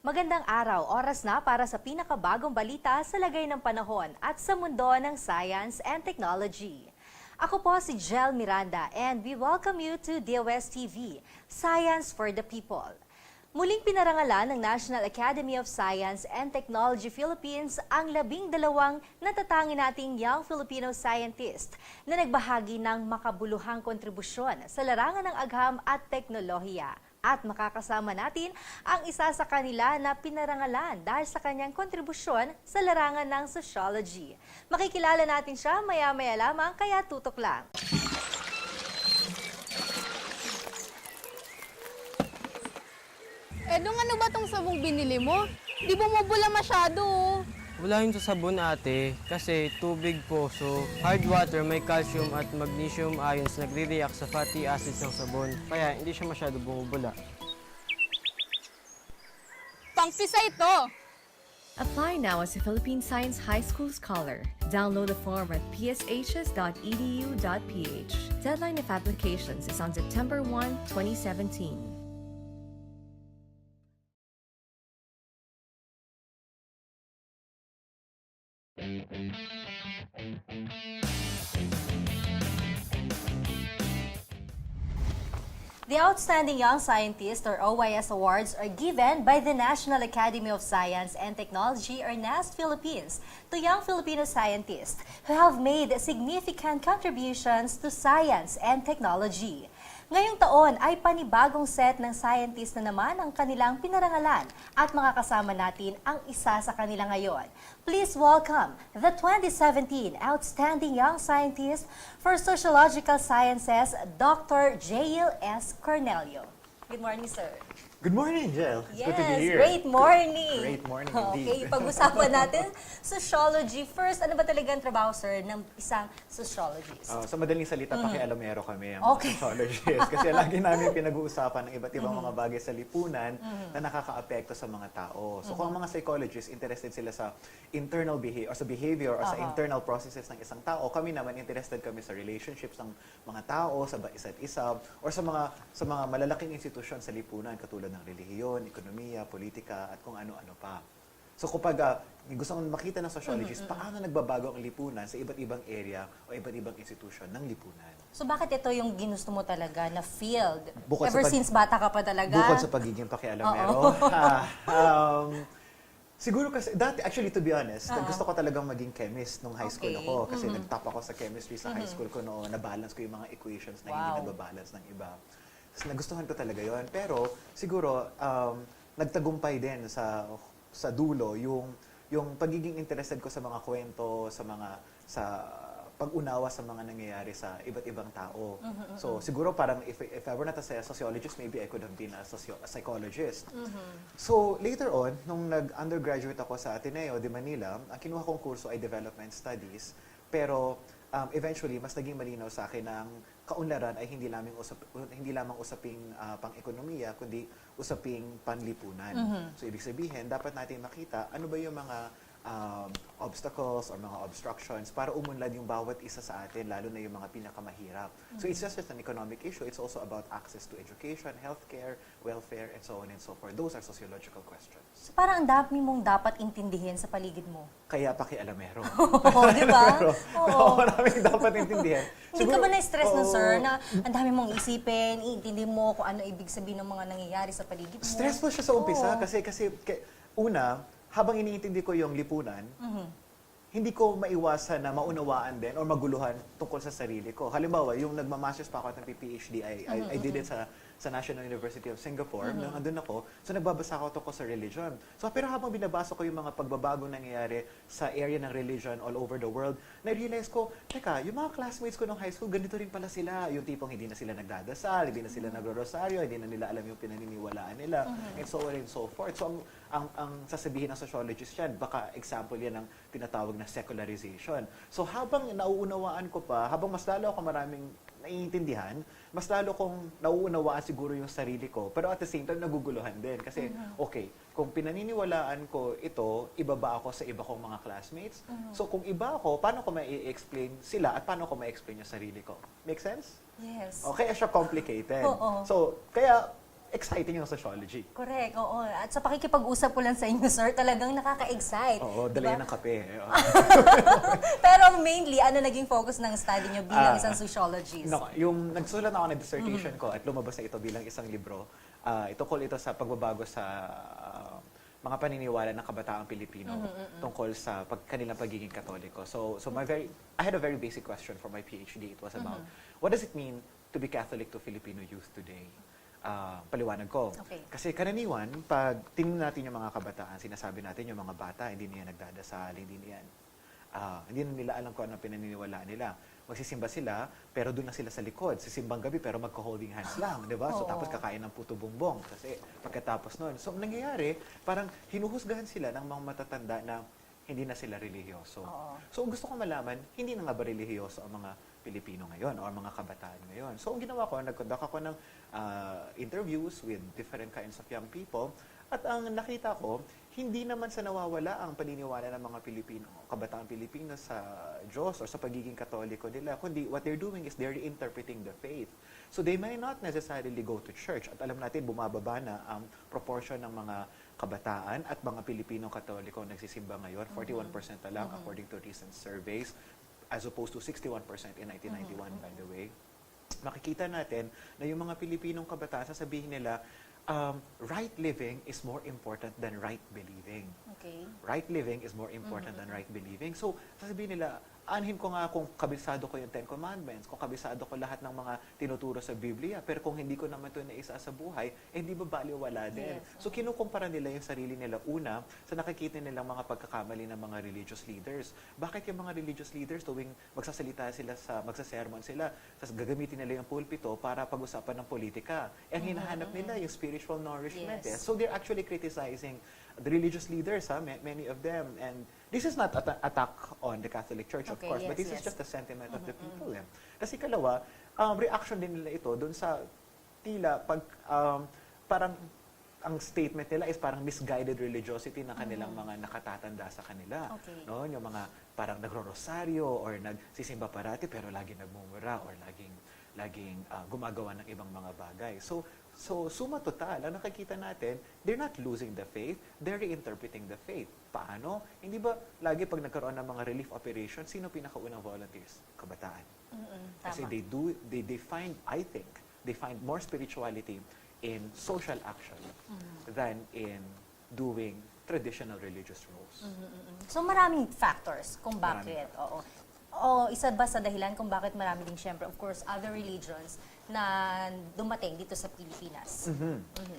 Magandang araw, oras na para sa pinakabagong balita sa lagay ng panahon at sa mundo ng science and technology. Ako po si Jayeel Miranda and we welcome you to DOSTv, Science for the People. Muling pinarangalan ng National Academy of Science and Technology Philippines ang 12 natatangin nating young Filipino scientist na nagbahagi ng makabuluhang kontribusyon sa larangan ng agham at teknolohiya. At makakasama natin ang isa sa kanila na pinarangalan dahil sa kanyang kontribusyon sa larangan ng sociology. Makikilala natin siya maya-maya lamang, kaya tutok lang. Nung ano ba tong sabong binili mo? Di ba mabula masyado? Wala yun sa sabon ate, kasi tubig po, so hard water may calcium at magnesium ions nagre-react sa fatty acids ng sabon, kaya hindi siya masyado bumubula. Pangpisa ito! Apply now as a Philippine Science High School Scholar. Download the form at pshs.edu.ph. Deadline of applications is on September 1, 2017. The Outstanding Young Scientist or OYS Awards are given by the National Academy of Science and Technology or NAST Philippines to young Filipino scientists who have made significant contributions to science and technology. Ngayong taon ay panibagong set ng scientists na naman ang kanilang pinarangalan at makakasama natin ang isa sa kanila ngayon. Please welcome the 2017 Outstanding Young Scientist for Sociological Sciences, Dr. Jayeel S. Cornelio. Good morning, sir. Good morning, Jayeel. It's good to be Yes, here. great morning. Great morning Okay, indeed. pag-usapan natin sociology. First, ano ba talaga ang trabaho, sir, ng isang sociologist? Sa madaling salita, pakialamero kami ang Okay. mga sociologists. Kasi lagi namin pinag-uusapan ng iba't ibang mga bagay sa lipunan na nakakaapekto sa mga tao. So kung ang mga psychologists interested sila sa internal behavior, or sa behavior, or sa internal processes ng isang tao, kami naman interested kami sa relationships ng mga tao, sa isa't isa, or sa mga malalaking institusyon sa lipunan, katulad ng relihiyon, ekonomiya, politika, at kung ano-ano pa. So kapag gusto mong makita ng sociologist, paano nagbabago ang lipunan sa iba't ibang area o iba't ibang institusyon ng lipunan? So bakit ito yung ginusto mo talaga na field? Bukod Ever sa since bata ka pa talaga? Bukod sa pagiging pakialamero. Siguro kasi, dati, actually to be honest, gusto ko talagang maging chemist nung high school Okay. ako. Kasi nag-top ako sa chemistry sa high school ko noon. Na-balance ko yung mga equations na hindi Wow. nagbabalance ng iba. So, nagustuhan ko talaga yon. Pero siguro, nagtagumpay din sa dulo yung pagiging interested ko sa mga kwento, sa pag-unawa sa mga nangyayari sa iba't ibang tao. So siguro parang if I were not a sociologist, maybe I could have been a psychologist. So later on, nung nag-undergraduate ako sa Ateneo de Manila, ang kinuha kong kurso ay Development Studies. Pero eventually, mas naging malinaw sa akin na ang kaunlaran ay hindi lamang usaping pang-ekonomiya, kundi usaping panlipunan. So ibig sabihin, dapat natin makita ano ba yung mga obstacles or mga obstructions para umunlad yung bawat isa sa atin, lalo na yung mga pinakamahirap. So it's just an economic issue. It's also about access to education, healthcare, welfare, and so on and so forth. Those are sociological questions. So parang ang dami mong dapat intindihin sa paligid mo. Kaya pakialamero. Oo, di ba? Oo. Maraming dapat intindihan. Hindi ka ba na-stress nun, sir, na ang dami mong isipin, iintindi mo kung ano ibig sabihin ng mga nangyayari sa paligid mo? Stressful siya sa umpisa Oo. kasi una, habang iniintindi ko yung lipunan, hindi ko maiwasan na maunawaan din o maguluhan tungkol sa sarili ko. Halimbawa, yung nagmamasters pa ako at nagpi-PhD, I did it sa sa National University of Singapore, nung andun ako, so nagbabasa ako tungkol sa religion. So, pero habang binabasa ko yung mga pagbabago nangyayari sa area ng religion all over the world, na-realize ko, teka, yung mga classmates ko nung high school, ganito rin pala sila. Yung tipong hindi na sila nagdadasal, hindi na sila nagro-rosaryo, hindi na nila alam yung pinaniniwalaan nila, and so on and so forth. So, ang sasabihin ng sociologist yan, baka example yan ng tinatawag na secularization. So, habang nauunawaan ko pa, habang mas lalo ako maraming naiintindihan, mas lalo kong nauunawaan siguro yung sarili ko. Pero at the same time, naguguluhan din. Kasi, okay, kung pinaniniwalaan ko ito, iba ba ako sa iba kong mga classmates? So, kung iba ako, paano ko ma-explain sila at paano ko ma-explain yung sarili ko? Make sense? Yes. Okay, siya complicated. Oo. So, kaya, exciting yung sociology. Correct, oo. At sa pakikipag-usap ko lang sa inyo, sir, talagang nakaka-excite. Oo, dala yan ng kape. Pero mainly, ano naging focus ng study nyo bilang isang sociologist? No, yung nagsulat ako ng dissertation ko at lumabas na ito bilang isang libro, tungkol ito sa pagbabago sa mga paniniwala ng kabataang Pilipino tungkol sa kanilang pagiging Katoliko. So I had a very basic question for my PhD. It was about, what does it mean to be Catholic to Filipino youth today? Paliwanag ko. Okay. Kasi karaniwan, pag tingnan natin yung mga kabataan, sinasabi natin yung mga bata, hindi niya nagdadasal, hindi na nila alam kung ano pinaniniwalaan nila. Magsisimba sila, pero doon na sila sa likod. Sisimbang gabi, pero magka-holding hands lang, di ba? So, tapos kakain ng puto bumbong. Kasi pagkatapos nun. So, nangyayari, parang hinuhusgahan sila ng mga matatanda na hindi na sila relihiyoso. So, gusto ko malaman, hindi na nga ba relihiyoso ang mga Pilipino ngayon o mga kabataan ngayon. So, ang ginawa ko, nag-conduct ako ng interviews with different kinds of young people. At ang nakita ko, hindi naman sa nawawala ang paniniwala ng mga Pilipino, kabataang Pilipino sa Diyos o sa pagiging Katoliko nila, kundi what they're doing is they're reinterpreting the faith. So they may not necessarily go to church. At alam natin, bumababa na ang proportion ng mga kabataan at mga Pilipinong Katoliko nagsisimba ngayon. 41% na lang according to recent surveys, as opposed to 61% in 1991, by the way. Makikita natin na yung mga Pilipinong kabataan, sasabihin nila, right living is more important than right believing. Okay. Right living is more important than right believing. So, sasabihin nila, anhin ko nga kung kabisado ko yung Ten Commandments, kung kabisado ko lahat ng mga tinuturo sa Biblia, pero kung hindi ko naman ito naisa sa buhay, hindi ba baliwala din? Yes. So, kinukumpara nila yung sarili nila una sa nakikita nilang mga pagkakamali ng mga religious leaders. Bakit yung mga religious leaders tuwing magsasalita sila magsasermon sila, tapos gagamitin nila yung pulpito para pag-usapan ng politika? Ang hinahanap nila yung spiritual nourishment. Yes. So, they're actually criticizing the religious leaders, many of them. And this is not an attack on the Catholic Church, of Okay, course, but yes, this is yes. just the sentiment of the people. Kasi kalawa, reaction din nila ito doon sa tila parang ang statement nila is parang misguided religiosity ng kanilang mga nakatatanda sa kanila. Okay. No? Yung mga parang nagro-rosaryo or nagsisimba parati pero lagi nagmumura or laging gumagawa ng ibang mga bagay. So suma total, ang nakikita natin, they're not losing the faith, they're reinterpreting the faith. Paano? Hindi ba lagi pag nagkaroon ng mga relief operations, sino pinakaunang volunteers? Kabataan. Kasi they find, I think, they find more spirituality in social action than in doing traditional religious roles. So maraming factors kung Maraming bakit. Isa ba sa dahilan kung bakit marami din siyempre, of course, other religions na dumating dito sa Pilipinas?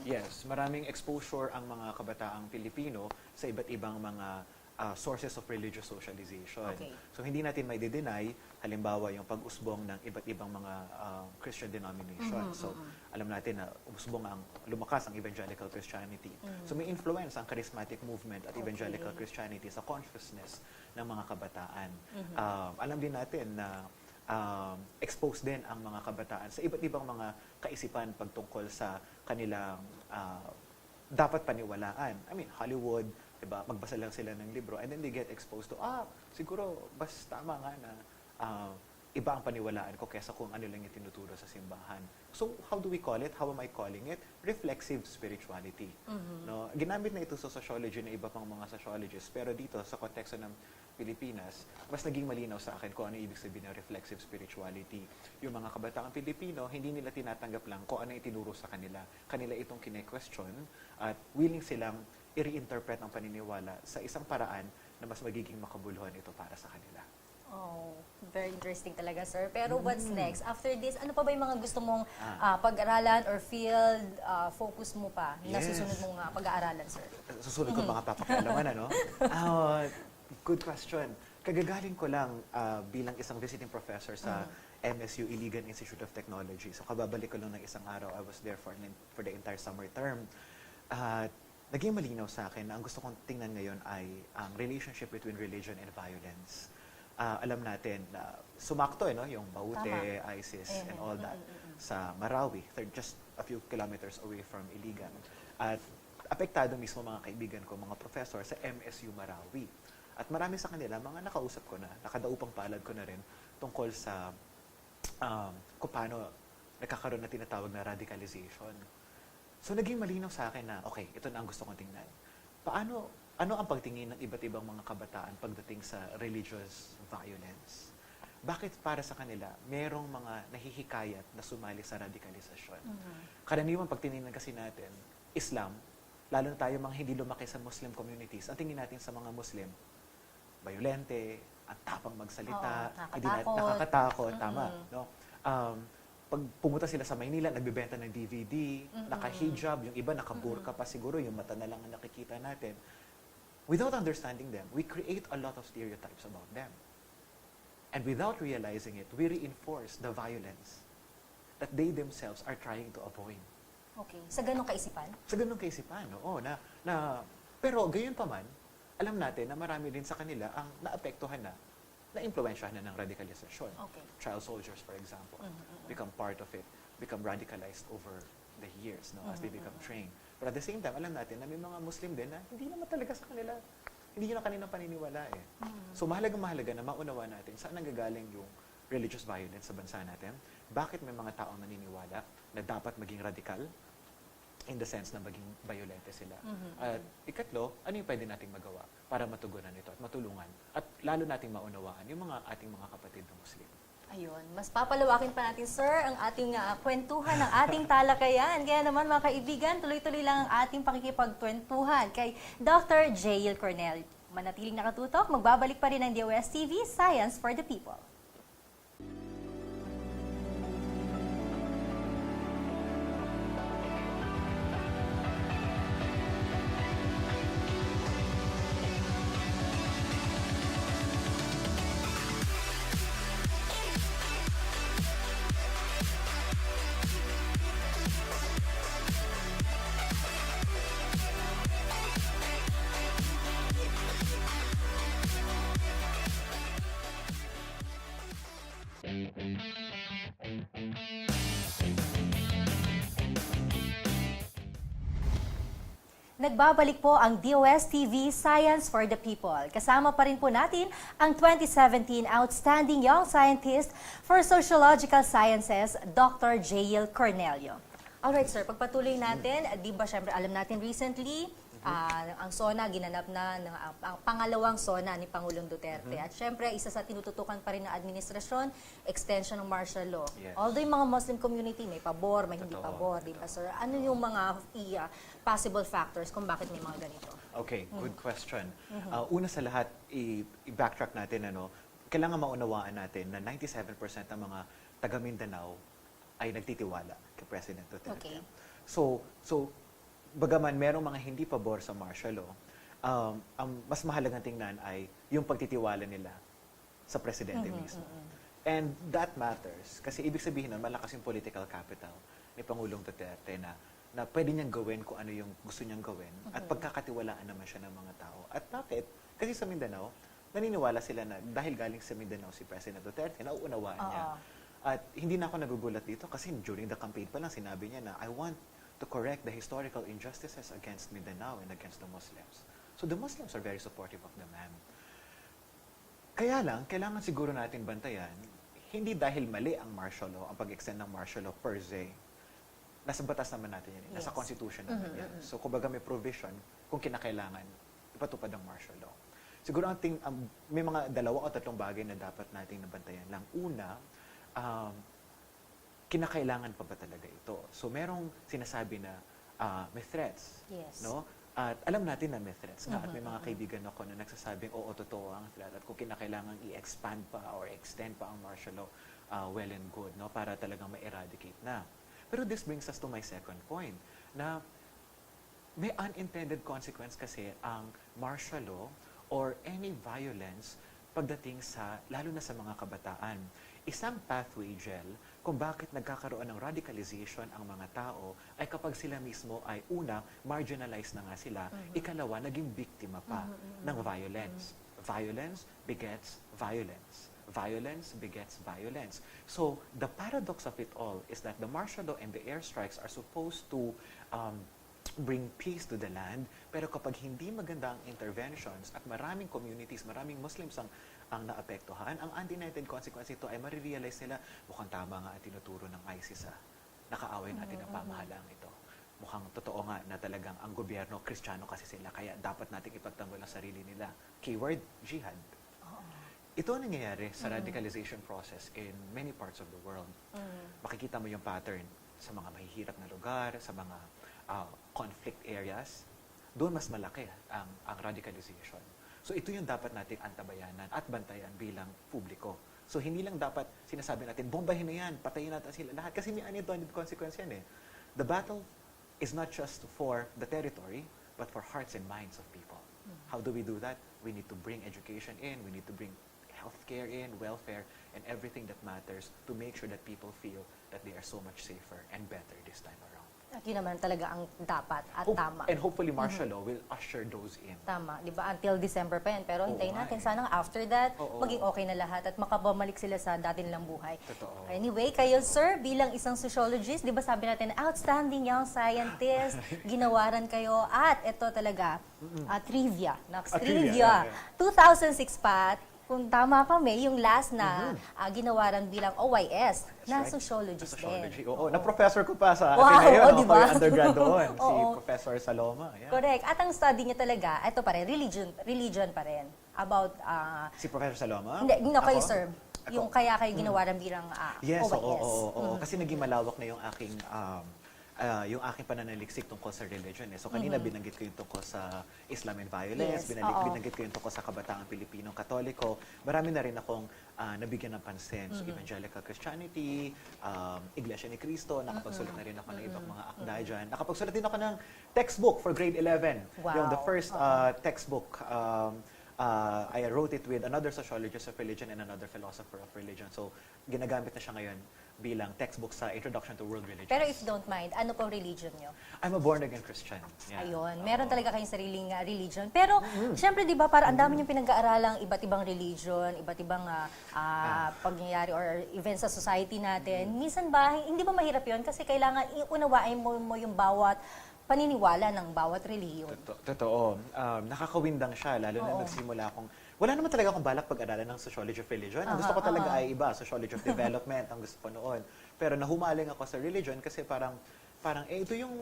Yes, maraming exposure ang mga kabataang Pilipino sa iba't ibang mga sources of religious socialization. Okay. So hindi natin may deny halimbawa yung pag-usbong ng iba't ibang mga Christian denominations. So alam natin na lumakas ang evangelical Christianity. So may influence ang charismatic movement at evangelical Christianity sa consciousness ng mga kabataan. Alam din natin na exposed din ang mga kabataan sa iba't ibang mga kaisipan pagtungkol sa kanilang dapat paniwalaan. I mean, Hollywood, diba, magbasa lang sila ng libro and then they get exposed to, siguro, tama nga na iba ang paniwalaan ko kaysa kung ano lang yung tinuturo sa simbahan. So, how do we call it? How am I calling it? Reflexive spirituality. No? Ginamit na ito sa sociology na iba pang mga sociologists, pero dito, sa konteksto ng Pilipinas, mas naging malinaw sa akin kung ano ibig sabihin ng reflexive spirituality. Yung mga kabataang Pilipino, hindi nila tinatanggap lang kung ano yung tinuro sa kanila. Kanila itong kine-question at willing silang i-reinterpret ang paniniwala sa isang paraan na mas magiging makabuluhan ito para sa kanila. Oh, very interesting talaga, sir. Pero what's next? After this, ano pa ba yung mga gusto mong pag-aralan or field, focus mo pa na Yes. susunod mong pag-aaralan, sir? Susunod ko mga papakialaman, ano? Good question. Kagagaling ko lang bilang isang visiting professor sa MSU Iligan Institute of Technology. So kababalik ko lang ng isang araw. I was there for the entire summer term. Naging malinaw sa akin na ang gusto kong tingnan ngayon ay ang relationship between religion and violence. Alam natin na sumakto no, yung Baute, ISIS, and all that sa Marawi, just a few kilometers away from Iligan. At apektado mismo mga kaibigan ko, mga professor sa MSU Marawi. At marami sa kanila, mga nakausap ko na, nakadaupang palad ko na rin tungkol sa kung paano nagkakaroon na tinatawag na radicalization. So naging malinaw sa akin na, okay, ito na ang gusto kong tingnan. Ano ang pagtingin ng iba't ibang mga kabataan pagdating sa religious violence? Bakit para sa kanila, merong mga nahihikayat na sumali sa radikalisasyon? Karaniwan pag tinignan kasi natin, Islam, lalo na tayo mga hindi lumaki sa Muslim communities, ang tingin natin sa mga Muslim, violente, ang tapang magsalita, nakakatakot, tama. No? Pag pumunta sila sa Maynila, nagbebenta ng DVD, naka-hijab, yung iba naka-burka pa siguro, yung mata na lang ang nakikita natin. Without understanding them, we create a lot of stereotypes about them. And without realizing it, we reinforce the violence that they themselves are trying to avoid. Okay. Sa ganong kaisipan? Sa ganung kaisipan, oo. Pero gayon pa man, alam natin na marami din sa kanila ang naapektuhan na-impluwensyahan na ng radikalisasyon. Okay. Child soldiers, for example, become part of it, become radicalized over the years as they become trained. But at the same time, alam natin na may mga Muslim din na hindi naman talaga sa kanila, hindi yun ang kanilang paniniwala eh. So mahalaga na maunawa natin saan nanggagaling yung religious violence sa bansa natin, bakit may mga taong naniniwala na dapat maging radikal, in the sense na maging violente sila. At ikatlo, ano yung pwede nating magawa para matugunan ito at matulungan at lalo nating maunawaan yung mga ating mga kapatid na Muslim. Ayun, mas papalawakin pa natin, sir, ang ating kwentuhan, ng ating talakayan. Kaya naman, mga kaibigan, tuloy-tuloy lang ang ating pakikipagkwentuhan kay Dr. Jayeel Cornelio. Manatiling nakatutok, magbabalik pa rin ang DOSTv Science for the People. Nagbabalik po ang DOSTv Science for the People. Kasama pa rin po natin ang 2017 Outstanding Young Scientist for Sociological Sciences, Dr. Jayeel Cornelio. Alright, sir, pagpatuloy natin, di ba syempre alam natin recently, ang SONA ginanap na ang pangalawang SONA ni Pangulong Duterte. At syempre, isa sa tinututukan pa rin ng administrasyon, extension ng martial law. Yes. Although yung mga Muslim community may pabor, may hindi pabor, di ba, sir? Ano yung mga possible factors kung bakit may mga ganito? Okay, good question. Una sa lahat, i-backtrack natin, kailangan maunawaan natin na 97% ng mga taga Mindanao ay nagtitiwala kay President Duterte. Okay. So bagaman merong mga hindi pabor sa martial law, ang mas mahalagang tingnan ay yung pagtitiwala nila sa presidente mismo. And that matters kasi ibig sabihin nun, malakas yung political capital ni Pangulong Duterte na pwede niyang gawin kung ano yung gusto niyang gawin at pagkakatiwalaan naman siya ng mga tao. At bakit? Kasi sa Mindanao, naniniwala sila na dahil galing sa Mindanao si President Duterte, nauunawaan niya. At hindi na ako nagugulat dito kasi during the campaign pa lang sinabi niya na I want to correct the historical injustices against Mindanao and against the Muslims. So the Muslims are very supportive of the man. Kaya lang, kailangan siguro natin bantayan, hindi dahil mali ang martial law, ang pag-extend ng martial law per se, nasa batas naman natin yan, nasa constitution naman yan. So kumbaga may provision kung kinakailangan ipatupad ang martial law. Siguro may mga 2 o 3 bagay na dapat nating nabantayan lang. Una, kinakailangan pa ba talaga ito? So merong sinasabi na may threats, Yes. no? At alam natin na may threats nga at may mga kaibigan ako na nagsasabing, oo, totoo ang threat at kung kinakailangan i-expand pa or extend pa ang martial law, well and good, no? Para talagang ma-eradicate na. Pero this brings us to my second point, na may unintended consequence kasi ang martial law or any violence pagdating sa, lalo na sa mga kabataan. Isang pathway, Jel, kung bakit nagkakaroon ng radicalization ang mga tao ay kapag sila mismo ay una, marginalized na nga sila, ikalawa, naging biktima pa ng violence. Violence begets violence. Violence begets violence. So, the paradox of it all is that the martial law and the airstrikes are supposed to bring peace to the land, pero kapag hindi maganda ang interventions at maraming communities, maraming Muslims ang naapektuhan, ang unintended consequence ito ay marirealize nila, mukhang tama nga ang tinuturo ng ISIS, nakaaway natin ang pamahalaan ito. Mukhang totoo nga na talagang ang gobyerno, Kristiyano kasi sila, kaya dapat nating ipagtanggol ang sarili nila. Keyword, jihad. Ito ang nangyayari sa radicalization process in many parts of the world. Makikita mo yung pattern sa mga mahihirap na lugar, sa mga conflict areas. Doon mas malaki ang radicalization. So ito yung dapat nating antabayanan at bantayan bilang publiko. So hindi lang dapat sinasabi natin, bombahin na yan, patayin natin sila lahat. Kasi may unintended consequence yan eh. The battle is not just for the territory, but for hearts and minds of people. How do we do that? We need to bring education in, we need to bring healthcare in, welfare, and everything that matters to make sure that people feel that they are so much safer and better this time around. At yun naman talaga ang dapat at tama. And hopefully martial law will usher those in. Tama, di ba? Until December pa yan. Pero hintayin natin, nga sanang after that, Oo. maging okay na lahat at makabumalik sila sa dati nilang buhay. Totoo. Anyway, kayo sir, bilang isang sociologist, di ba sabi natin, outstanding young scientist, ginawaran kayo, at ito talaga, trivia. Next, Trivia, trivia. 2006 pa, kung tama kami, yung last na ginawaran bilang OYS, na right. sociologist Sociology. din. Oo, na-professor ko pa sa Wow, atin ngayon. oh, Ako diba? yung undergrad doon, si Oo. Professor Saloma. Yeah. Correct. At ang study niya talaga, ito pa rin, religion pa rin. About, Si Professor Saloma? hindi, kayo Ako? sir. Ako? Yung kaya kayo ginawaran bilang Yes, OYS. oo. Kasi naging malawak na yung aking pananaliksik tungkol sa religion. So kanina binanggit ko yung tungkol sa Islam and violence, Yes, oo. binanggit ko yung tungkol sa kabataang Pilipinong Katoliko. Marami na rin akong nabigyan ng pansin. So evangelical Christianity, Iglesia ni Cristo, nakapagsulat na rin ako ng ibang mga akda dyan. Nakapagsulat din ako ng textbook for grade 11. Wow. Yung the first textbook, I wrote it with another sociologist of religion and another philosopher of religion. So ginagamit na siya ngayon bilang textbook sa Introduction to World Religions. Pero if don't mind, ano pong religion nyo? I'm a born-again Christian. Yeah. Ayun, meron talaga kayong sariling religion. Pero, syempre, di ba, para ang dami yung pinag-aaralang iba't ibang religion, iba't ibang pangyayari or events sa society natin. Minsan ba, hindi ba mahirap yun? Kasi kailangan iunawain mo yung bawat paniniwala ng bawat relihiyon. Totoo. Nakakawindang siya, lalo na nagsimula akong... Wala naman talaga akong balak pag-aralan ng sociology of religion. Ang gusto ko talaga ay iba, sociology of development, ang gusto ko noon. Pero nahumaling ako sa religion kasi parang ito yung...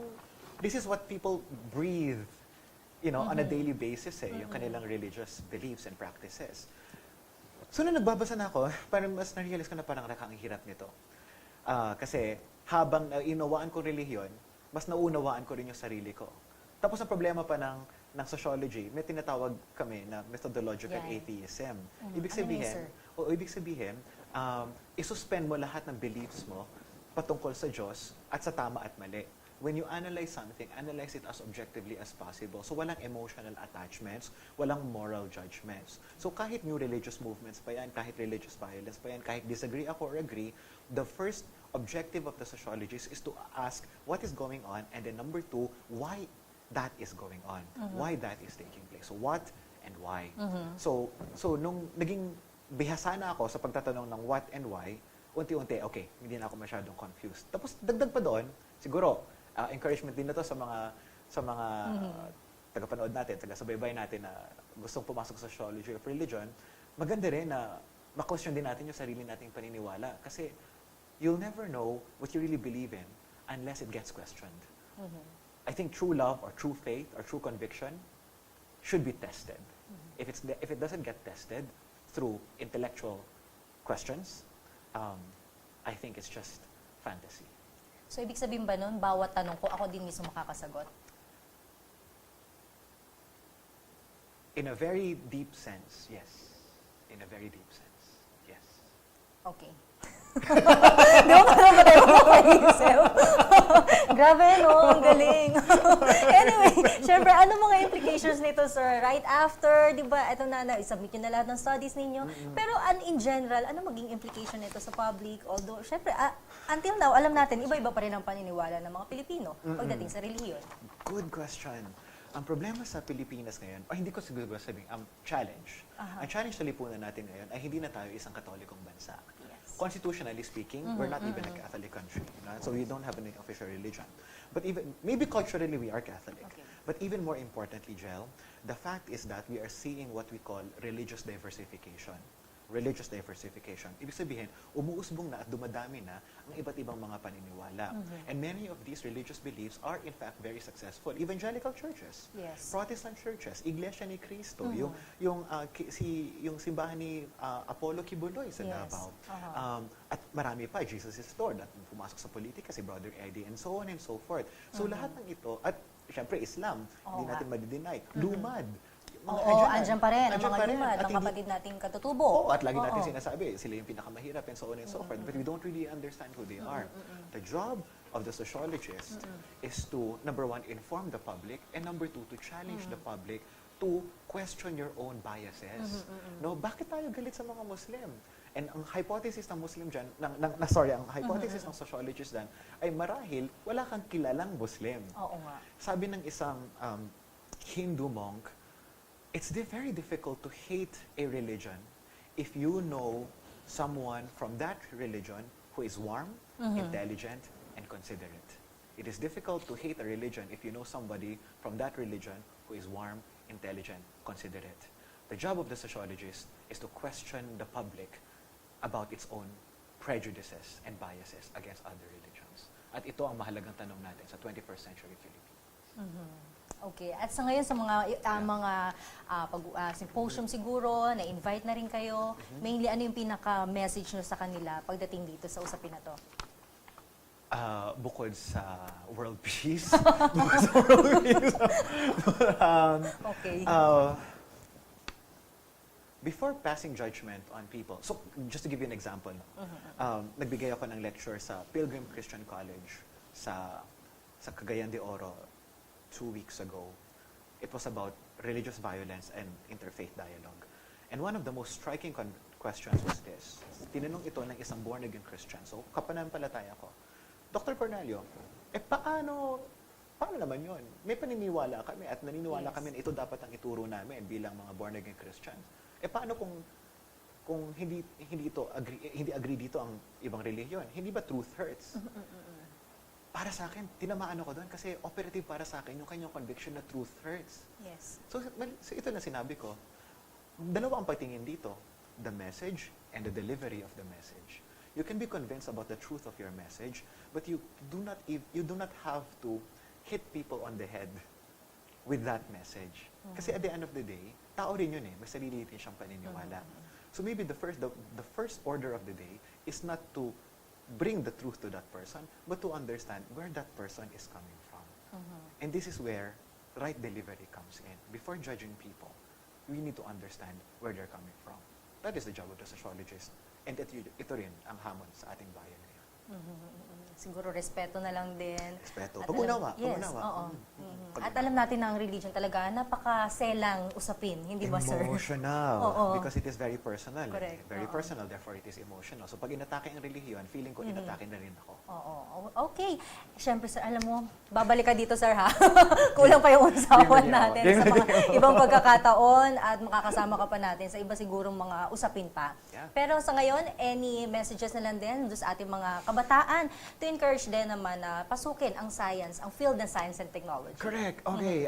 This is what people breathe, on a daily basis, yung kanilang religious beliefs and practices. So, nung nagbabasa na ako, parang mas na-realize ko na parang ang hirap nito. Kasi habang inawaan ko relihiyon, mas naunawaan ko rin yung sarili ko. Tapos ang problema pa ng sociology, may tinatawag kami na methodological atheism. Ibig sabihin, isuspend mo lahat ng beliefs mo patungkol sa Diyos at sa tama at mali. When you analyze something, analyze it as objectively as possible. So walang emotional attachments, walang moral judgments. So kahit new religious movements pa yan, kahit religious violence pa yan, kahit disagree ako or agree, the first objective of the sociologist is to ask what is going on, and then number two, why that is going on, why that is taking place. So what and why. So nung naging bihasa na ako sa pagtatanong ng what and why, unti-unti, okay, hindi na ako masyadong confused. Tapos dagdag pa doon, siguro, encouragement din na to sa mga tagapanood natin, taga-subaybay natin na gustong pumasok sa sociology of religion, maganda rin na ma-question din natin yung sarili nating paniniwala. Kasi you'll never know what you really believe in unless it gets questioned. I think true love or true faith or true conviction should be tested. If it doesn't get tested through intellectual questions, I think it's just fantasy. So, ibig sabihin ba nun, bawat tanong ko, ako din mismo makakasagot? In a very deep sense, yes. In a very deep sense, yes. Okay. Di ba parang ba tayo makaisip? Grabe, no? Ang galing. Anyway, syempre, ano mga implications nito, sir? Right after, di ba, eto na, isubmit nyo na lahat ng studies ninyo. Pero in general, ano maging implication nito sa public? Although, syempre, until now, alam natin, iba-iba pa rin ang paniniwala ng mga Pilipino pagdating sa relihiyon. Good question. Ang problema sa Pilipinas ngayon, o hindi ko siguro sabihin, challenge. Ang challenge sa lipunan natin ngayon ay hindi na tayo isang katolikong bansa. Yes. Constitutionally speaking, we're not even a Catholic country. So we don't have an official religion. But even, maybe culturally we are Catholic. Okay. But even more importantly, Jel, the fact is that we are seeing what we call religious diversification. Religious diversification. Ibig sabihin, umuusbong na at dumadami na ang iba't ibang mga paniniwala. And many of these religious beliefs are in fact very successful. Evangelical churches, Yes. Protestant churches, Iglesia ni Cristo, yung simbahan ni Apollo Kibuloy sa Yes. Davao. At marami pa, Jesus is Lord, at pumasok sa politika si Brother Eddie, and so on and so forth. So lahat ng ito, at syempre Islam, hindi natin madideny. Lumad. Oo, andyan pa rin, ang Andyan mga pa rin. lumad, At mga hindi- kapatid nating katutubo. Oo, at lagi natin sinasabi, sila yung pinakamahirap and so on and so forth. But we don't really understand who they are. The job of the sociologist is to, number one, inform the public, and number two, to challenge the public to question your own biases. No, bakit tayo galit sa mga Muslim? And ang hypothesis ng Muslim dyan, ang hypothesis ng sociologist dyan, ay marahil wala kang kilalang Muslim. Oo nga. Sabi ng isang Hindu monk, it's very difficult to hate a religion if you know someone from that religion who is warm, intelligent, and considerate. It is difficult to hate a religion if you know somebody from that religion who is warm, intelligent, considerate. The job of the sociologist is to question the public about its own prejudices and biases against other religions. At ito ang mahalagang tanong natin sa 21st century Philippines. Okay. At sa ngayon, sa mga symposium siguro, na-invite na rin kayo, mainly ano yung pinaka-message nyo sa kanila pagdating dito sa usapin na to? Bukod sa world peace, bukod sa world peace, Okay. before passing judgment on people, so just to give you an example, nagbigay ako ng lecture sa Pilgrim Christian College sa Cagayan de Oro 2 weeks ago. It was about religious violence and interfaith dialogue. And one of the most striking questions was this. Tinanong ito ng isang born-again Christian. So, kapanampalataya ko. Dr. Cornelio, paano naman yun? May paniniwala kami at naniniwala kami na ito dapat ang ituro namin bilang mga born-again Christians. Paano kung hindi agree dito ang ibang relihiyon? Hindi ba truth hurts? Para sa akin, tinamaan ako doon kasi operative para sa akin yung kanyang conviction na truth hurts. Yes. So ito na sinabi ko, dalawa ang pagtingin dito, the message and the delivery of the message. You can be convinced about the truth of your message, but you do not have to hit people on the head with that message. Kasi at the end of the day, tao rin yun may sarili din siyang paniniwala. So maybe the first order of the day is not to bring the truth to that person, but to understand where that person is coming from. And this is where right delivery comes in. Before judging people, we need to understand where they're coming from. That is the job of the sociologist. And ito rin ang hamon sa ating bayan ngayon. Siguro respeto na lang din. Respeto. At Pag-unawa. Yes, Pag-unawa. oo. At alam natin na ang religion talaga, napakaselang usapin, hindi ba, sir? Emotional. Oo. Because it is very personal. Correct. Very Oo. personal, therefore it is emotional. So pag inatake ang relihiyon, feeling ko inatake na rin ako. Oo. Okay. Siyempre, sir, alam mo, babalik ka dito, sir, ha? Kulang pa yung usapan natin sa mga ibang pagkakataon at makakasama ka pa natin sa iba sigurong mga usapin pa. Yeah. Pero sa ngayon, any messages na lang din doon sa ating mga kabataan to encourage din naman na pasukin ang science, ang field ng science and technology. Correct. Okay.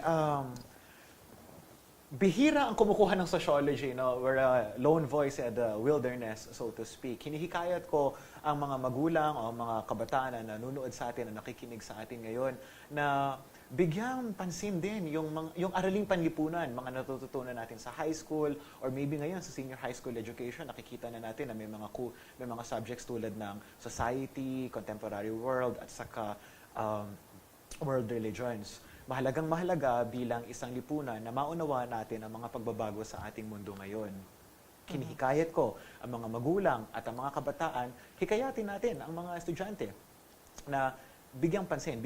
Bihira ang kumukuha ng sociology, no? We're a lone voice at the wilderness, so to speak. Hinihikayat ko ang mga magulang o mga kabataan na nanonood sa atin, na nakikinig sa atin ngayon, na bigyang pansin din yung araling panlipunan, mga natututunan natin sa high school, or maybe ngayon sa senior high school education, nakikita na natin na may mga subjects tulad ng society, contemporary world, at saka world religions. mahalagang mahalaga bilang isang lipunan na maunawaan natin ang mga pagbabago sa ating mundo ngayon. Kinihikayat ko ang mga magulang at ang mga kabataan, hikayatin natin ang mga estudyante na bigyang pansin,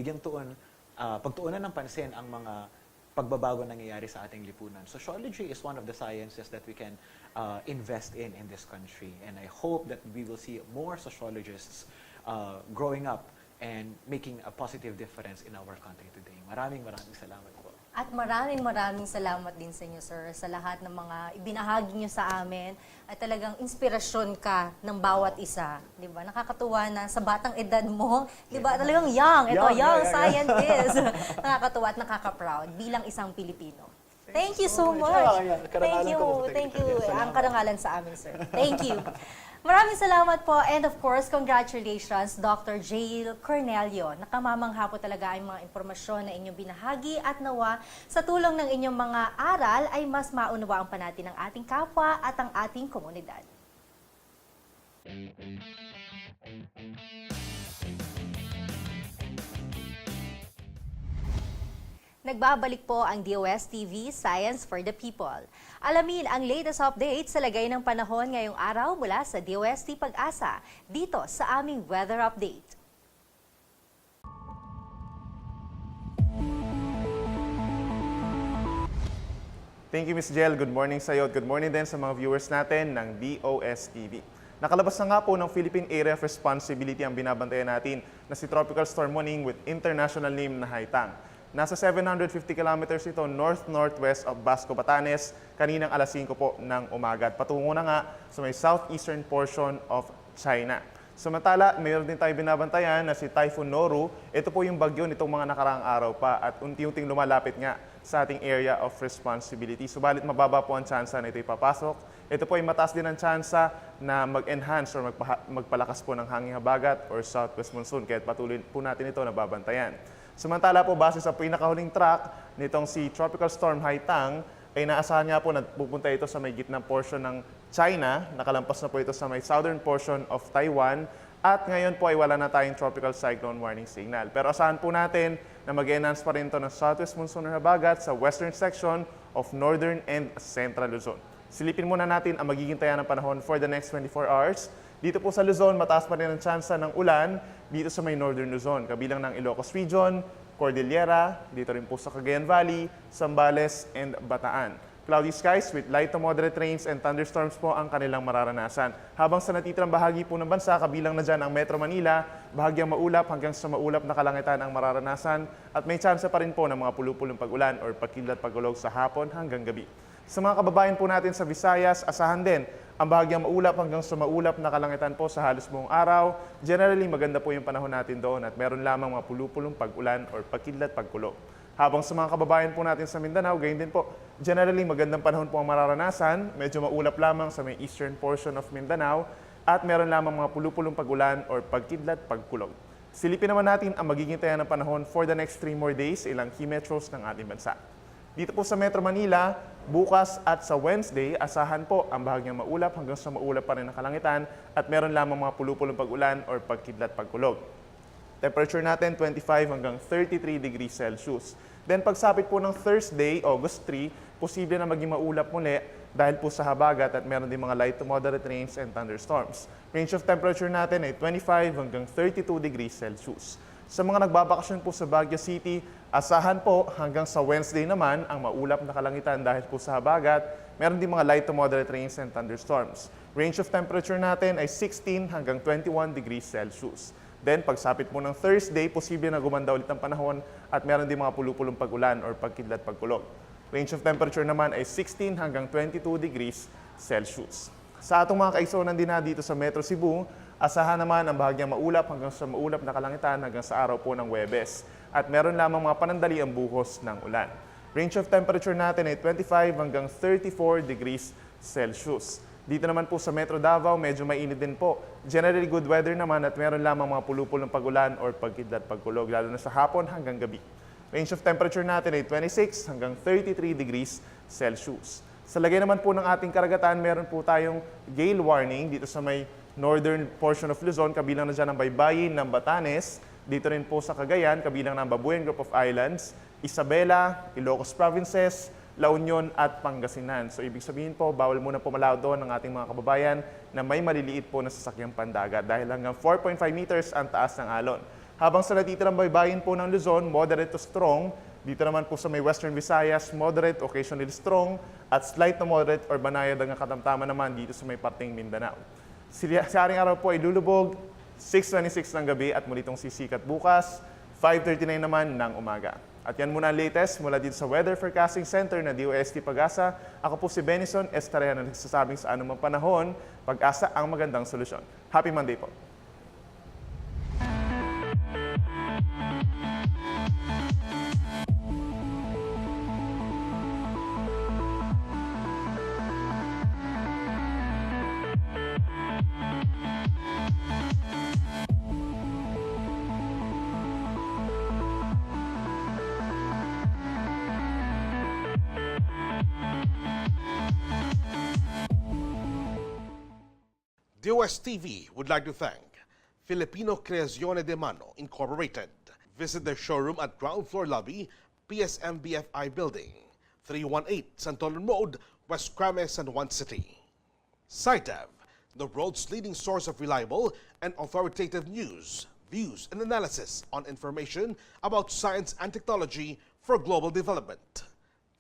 pagtuunan ng pansin ang mga pagbabago nangyayari sa ating lipunan. Sociology is one of the sciences that we can invest in this country. And I hope that we will see more sociologists growing up and making a positive difference in our country today. Maraming salamat po. At maraming salamat din sa inyo, sir, sa lahat ng mga ibinahagi nyo sa amin at talagang inspirasyon ka ng bawat isa. Di ba? Nakakatuwa na sa batang edad mo, di ba? Talagang young scientist. Nakakatuwa at nakaka-proud bilang isang Pilipino. Thank you so much. Thank you. Ang karangalan sa amin, sir. Thank you. Maraming salamat po and of course, congratulations Dr. Jayeel Cornelio. Nakamamangha po talaga ang mga impormasyon na inyong binahagi at nawa sa tulong ng inyong mga aral ay mas maunawaan pa natin ang ating kapwa at ang ating komunidad. Nagbabalik po ang DOSTv Science for the People. Alamin ang latest update sa lagay ng panahon ngayong araw mula sa DOST Pag-asa dito sa aming weather update. Thank you, Ms. Jayeel. Good morning sa iyo at good morning din sa mga viewers natin ng DOSTv. Nakalabas na nga po ng Philippine Area of Responsibility ang binabantayan natin na si Tropical Storm Moning with international name na Haitang. Nasa 750 kilometers ito north-northwest of Basco, Batanes, kaninang alas 5 po ng umaga. At patungo na nga sa may southeastern portion of China. Samantala, mayroon din tayo binabantayan na si Typhoon Noru. Ito po yung bagyo nitong mga nakaraang araw pa at unti-unting lumalapit nga sa ating area of responsibility. Subalit mababa po ang tsansa na ito'y papasok. Ito po ay mataas din ang tsansa na mag-enhance or magpalakas po ng hanging habagat or southwest monsoon. Kaya patuloy po natin ito na babantayan. Samantala po, base sa pinakahuling track nitong si Tropical Storm Haitang, ay naasahan nga po na pupunta ito sa may gitnang portion ng China. Nakalampas na po ito sa may southern portion of Taiwan. At ngayon po ay wala na tayong tropical cyclone warning signal. Pero asahan po natin na mag-enhance pa rin ito ng southwest monsoon or habagat sa western section of northern and central Luzon. Silipin muna natin ang magiging taya ng panahon for the next 24 hours. Dito po sa Luzon, mataas pa rin ang tsansa ng ulan dito sa may northern Luzon, kabilang ng Ilocos Region, Cordillera, dito rin po sa Cagayan Valley, Zambales, and Bataan. Cloudy skies with light to moderate rains and thunderstorms po ang kanilang mararanasan. Habang sa natitirang bahagi po ng bansa, kabilang na dyan ang Metro Manila, bahagyang maulap hanggang sa maulap na kalangitan ang mararanasan at may tsansa pa rin po ng mga pulupulong pag-ulan or pagkidlat pag-ulog sa hapon hanggang gabi. Sa mga kababayan po natin sa Visayas, asahan din ang bahagyang maulap hanggang sa maulap na kalangitan po sa halos buong araw. Generally, maganda po yung panahon natin doon at meron lamang mga pulupulong pag-ulan or pagkidlat pagkulog. Habang sa mga kababayan po natin sa Mindanao, gayon din po, generally magandang panahon po ang mararanasan. Medyo maulap lamang sa may eastern portion of Mindanao at meron lamang mga pulupulong pag-ulan or pagkidlat pagkulog. Silipin naman natin ang magiging taya ng panahon for the next 3 more days, ilang key metros ng ating bansa. Dito po sa Metro Manila, bukas at sa Wednesday, asahan po ang bahagyang maulap hanggang sa maulap pa rin ang kalangitan at meron lamang mga pulupulong pag-ulan or pagkidlat pagkulog. Temperature natin 25 hanggang 33 degrees Celsius. Then pagsapit po ng Thursday, August 3, posible na maging maulap muli dahil po sa habagat at meron din mga light to moderate rains and thunderstorms. Range of temperature natin ay 25 hanggang 32 degrees Celsius. Sa mga nagbabakasyon po sa Baguio City, asahan po hanggang sa Wednesday naman ang maulap na kalangitan dahil po sa habagat. Meron din mga light to moderate rains and thunderstorms. Range of temperature natin ay 16 hanggang 21 degrees Celsius. Then pagsapit po ng Thursday, posible na gumanda ulit ang panahon at meron din mga pulupulong pag-ulan or pagkidlat pagkulog. Range of temperature naman ay 16 hanggang 22 degrees Celsius. Sa atong mga kaisonan din na dito sa Metro Cebu, asahan naman ang bahagyang maulap hanggang sa maulap na kalangitan hanggang sa araw po ng Huwebes. At meron lamang mga panandali ang buhos ng ulan. Range of temperature natin ay 25 hanggang 34 degrees Celsius. Dito naman po sa Metro Davao, medyo mainit din po. Generally good weather naman at meron lamang mga pulupulong pag-ulan or pagkidlat pagkulog, lalo na sa hapon hanggang gabi. Range of temperature natin ay 26 hanggang 33 degrees Celsius. Sa lagay naman po ng ating karagatan, meron po tayong gale warning dito sa may northern portion of Luzon, kabilang na dyan ang baybayin ng Batanes. Dito rin po sa Cagayan, kabilang ng Babuyan Group of Islands. Isabela, Ilocos Provinces, La Union at Pangasinan. So ibig sabihin po, bawal muna pumalaw doon ng ating mga kababayan na may maliliit po na sasakyang pandagat dahil hanggang 4.5 meters ang taas ng alon. Habang sa natitirang baybayin po ng Luzon, moderate to strong. Dito naman po sa may Western Visayas, moderate, occasionally strong, at slight na moderate or banayad ang katamtaman naman dito sa may parteng Mindanao. Sa aring araw po ay lulubog, 6:26 ng gabi at muli itong sisikat bukas, 5:39 naman ng umaga. At yan muna ang latest mula dito sa Weather Forecasting Center na DOST Pag-asa. Ako po si Benison Estrella na nagsasabing sa anumang panahon, Pag-asa ang magandang solusyon. Happy Monday po! DOSTv would like to thank Filipino Creazione de Mano Incorporated. Visit their showroom at ground floor lobby, PSMBFI Building, 318 Santolan Road, West Crames, San Juan City. SciTev, the world's leading source of reliable and authoritative news, views, and analysis on information about science and technology for global development.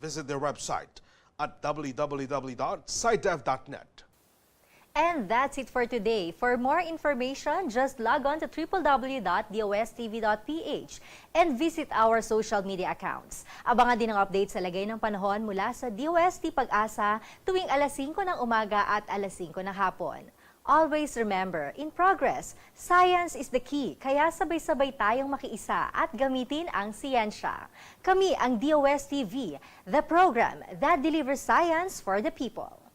Visit their website at www.scitev.net. And that's it for today. For more information, just log on to www.dostv.ph and visit our social media accounts. Abangan din ang update sa lagay ng panahon mula sa DOST Pag-asa tuwing alas 5 ng umaga at alas 5 ng hapon. Always remember, in progress, science is the key, kaya sabay-sabay tayong makiisa at gamitin ang siyensya. Kami ang DOSTv, the program that delivers science for the people.